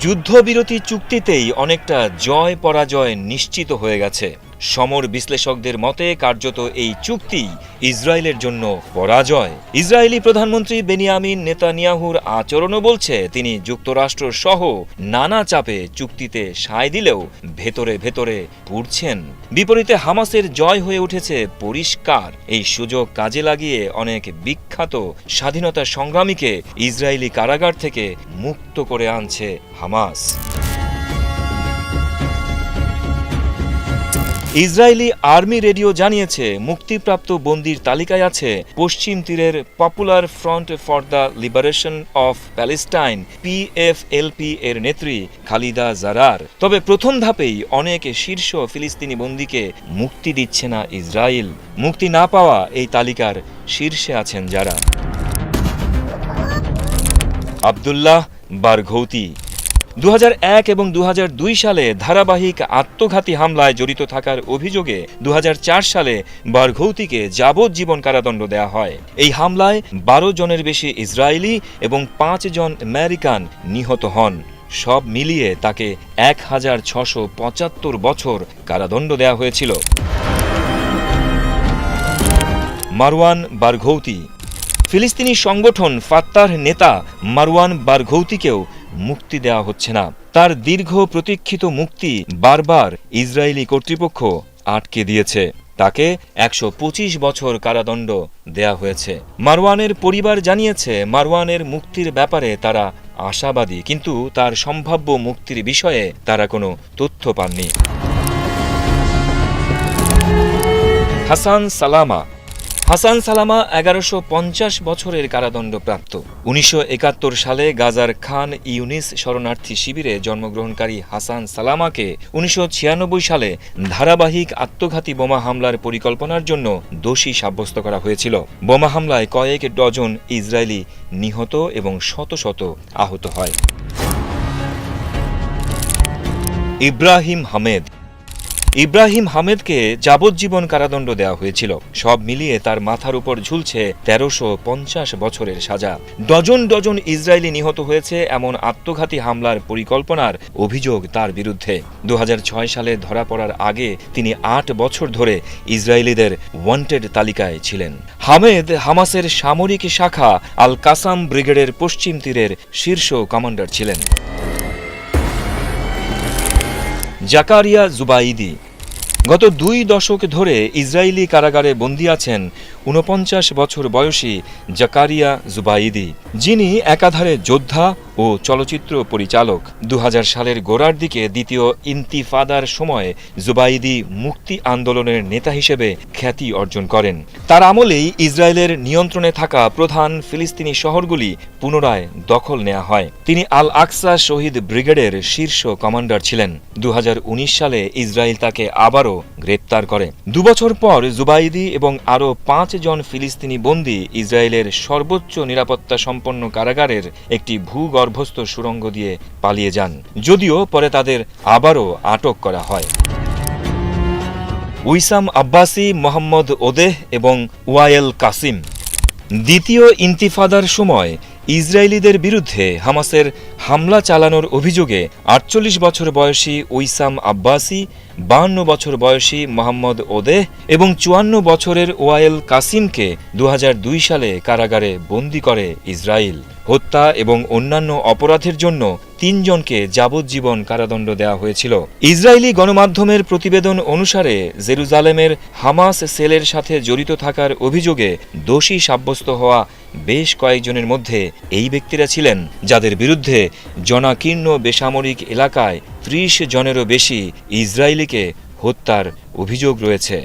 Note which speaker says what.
Speaker 1: যুদ্ধবিরতি চুক্তিতেই অনেকটা জয় পরাজয় নিশ্চিত হয়ে গেছে। সমর বিশ্লেষকদের মতে কার্যত এই চুক্তি ইসরায়েলের জন্য পরাজয়। ইসরায়েলি প্রধানমন্ত্রী বেনিয়ামিন নেতানিয়াহুর আচরণও বলছে তিনি যুক্তরাষ্ট্র সহ নানা চাপে চুক্তিতে সায় দিলেও ভেতরে ভেতরে পুড়ছেন। বিপরীতে হামাসের জয় হয়ে উঠেছে পরিষ্কার। এই সুযোগ কাজে লাগিয়ে অনেক বিখ্যাত স্বাধীনতা সংগ্রামীকে ইসরায়েলি কারাগার থেকে মুক্ত করে আনছে হামাস। ইসরায়েলি আর্মি রেডিও জানিয়েছে মুক্তিপ্রাপ্ত বন্দীর তালিকায় আছে পশ্চিম তীরের popular front for the liberation of Palestine PFLP এর নেত্রী খালিদা জারার। তবে প্রথম ধাপেই অনেক শীর্ষ ফিলিস্তিনি বন্দীকে মুক্তি দিচ্ছে না ইসরায়েল। মুক্তি না পাওয়া এই তালিকার শীর্ষে আছেন যারা: আবদুল্লাহ বারঘৌতি 2001 এবং 2002 সালে ধারাবাহিক আত্মঘাতী হামলায় জড়িত থাকার অভিযোগে 2004 সালে বারঘৌতিকে যাবজ্জীবন কারাদণ্ড দেয়া হয়। এই হামলায় 12 জনের বেশি ইসরায়েলি এবং 5 জন আমেরিকান নিহত হন। সব মিলিয়ে তাকে 1675 বছর কারাদণ্ড দেয়া হয়েছিল। মারওয়ান বারঘৌতি ফিলিস্তিনি সংগঠন ফাত্তার নেতা মারওয়ান বারঘৌতিকেও মুক্তি দেওয়া হচ্ছে না। তার দীর্ঘ প্রতীক্ষিত মুক্তি বারবার ইসরায়েলি কর্তৃপক্ষ আটকে দিয়েছে। তাকে 125 বছর কারাদণ্ড দেয়া হয়েছে। মারওয়ানের পরিবার জানিয়েছে মারওয়ানের মুক্তির ব্যাপারে তারা আশাবাদী, কিন্তু তার সম্ভাব্য মুক্তির বিষয়ে তারা কোনো তথ্য পাননি। হাসান সালামা 1150 বছরের কারাদণ্ডপ্রাপ্ত। 1971 সালে গাজার খান ইউনিস শরণার্থী শিবিরে জন্মগ্রহণকারী হাসান সালামাকে 1996 সালে ধারাবাহিক আত্মঘাতী বোমা হামলার পরিকল্পনার জন্য দোষী সাব্যস্ত করা হয়েছিল। বোমা হামলায় কয়েক ডজন ইসরায়েলি নিহত এবং শত শত আহত হয়। ইব্রাহিম হামেদকে যাবজ্জীবন কারাদণ্ড দেওয়া হয়েছিল। সব মিলিয়ে তার মাথার উপর ঝুলছে 1350 বছরের সাজা। ডজন ডজন ইসরায়েলি নিহত হয়েছে এমন আত্মঘাতী হামলার পরিকল্পনার অভিযোগ তার বিরুদ্ধে। 2006 সালে ধরা পড়ার আগে তিনি 8 বছর ধরে ইসরায়েলিদের ওয়ান্টেড তালিকায় ছিলেন। হামেদ হামাসের সামরিক শাখা আল কাসাম ব্রিগেডের পশ্চিম তীরের শীর্ষ কমান্ডার ছিলেন। জাকারিয়া জুবাইদি গত 2 দশক ধরে ইসরায়েলি কারাগারে বন্দী আছেন 49 বছর বয়সী জাকারিয়া জুবাইদি, যিনি একাধারে যোদ্ধা ও চলচ্চিত্র পরিচালক। 2000 সালের গোড়ার দিকে দ্বিতীয় ইন্তিফাদার সময় জুবাইদি মুক্তি আন্দোলনের নেতা হিসেবে খ্যাতি অর্জন করেন। তার আমলেই ইসরায়েলের নিয়ন্ত্রণে থাকা প্রধান ফিলিস্তিনি শহরগুলি পুনরায় দখল নেওয়া হয়। তিনি আল আকসা শহীদ ব্রিগেডের শীর্ষ কমান্ডার ছিলেন। 2019 সালে ইসরায়েল তাকে আবারও গ্রেপ্তার করে। 2 বছর পর জুবাইদি এবং আরও 5 জন ফিলিস্তিনি বন্দী ইসরায়েলের সর্বোচ্চ নিরাপত্তা সম্পন্ন কারাগারের একটি ভূগর্ভস্থ সুড়ঙ্গ দিয়ে পালিয়ে যান, যদিও পরে তাদের আবারও আটক করা হয়। উইসাম আব্বাসি, মোহাম্মদ ওদেহ এবং ওয়ায়েল কাসিম দ্বিতীয় ইন্তিফাদার সময় ইসরায়েলিদের বিরুদ্ধে হামাসের হামলা চালানোর অভিযোগে 48 বছর বয়সী উইসাম আব্বাসি, 52 বছর বয়সী মোহাম্মদ ওদেহ এবং 54 বছরের ওয়ায়েল কাসিমকে 2002 সালে কারাগারে বন্দী করে ইসরায়েল। হত্যা এবং অন্যান্য অপরাধের জন্য 3 জনকে যাবজ্জীবন কারাদণ্ড দেওয়া হয়েছিল। ইসরায়েলি গণমাধ্যমের প্রতিবেদন অনুসারে জেরুজালেমের হামাস সেলের সাথে জড়িত থাকার অভিযোগে দোষী সাব্যস্ত হওয়া বেশ কয়েকজনের মধ্যে এই ব্যক্তিরা ছিলেন, যাদের বিরুদ্ধে জনাকীর্ণ বেসামরিক এলাকায় 30 জনেরও বেশি ইসরায়েলিকে হত্যার অভিযোগ রয়েছে।